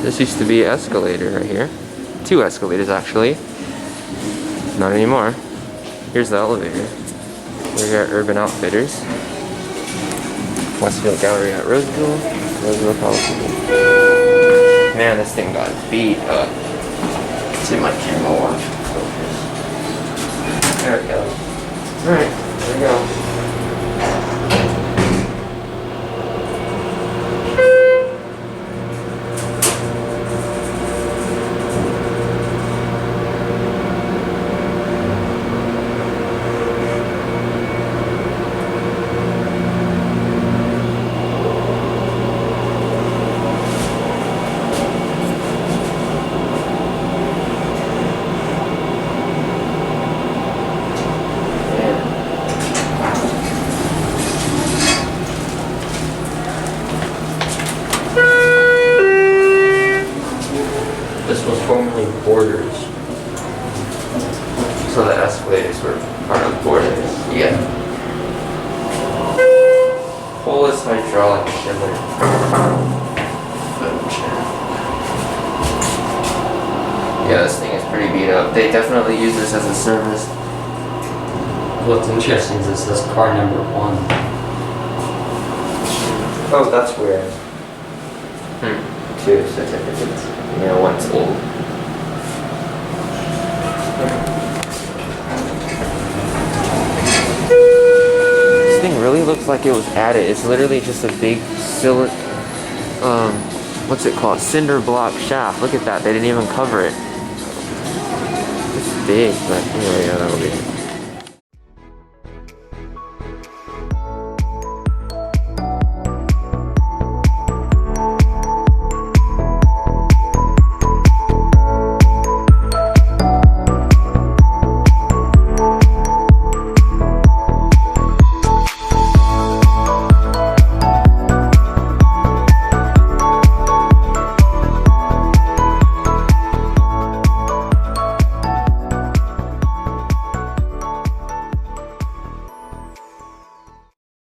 This used to be an escalator right here. 2 escalators actually. Not anymore. Here's the elevator. We're here at Urban Outfitters. Westfield Gallery at Roseville. Roseville, California. Man, this thing got beat up. Let's see my camera watch focus. There we go. Alright, there we go. This was formerly borders. So the escalators were part of borders. Yeah. Fullest hydraulic Schindler. Yeah, this thing is pretty beat up. They definitely use this as a service. What's interesting is it says car number 1. Oh, that's weird. 2 certificates. Yeah, one's old. This thing really looks like it was added. It's literally just a big what's it called? Cinder block shaft. Look at that. They didn't even cover it. It's big, but anyway, yeah, that'll be it.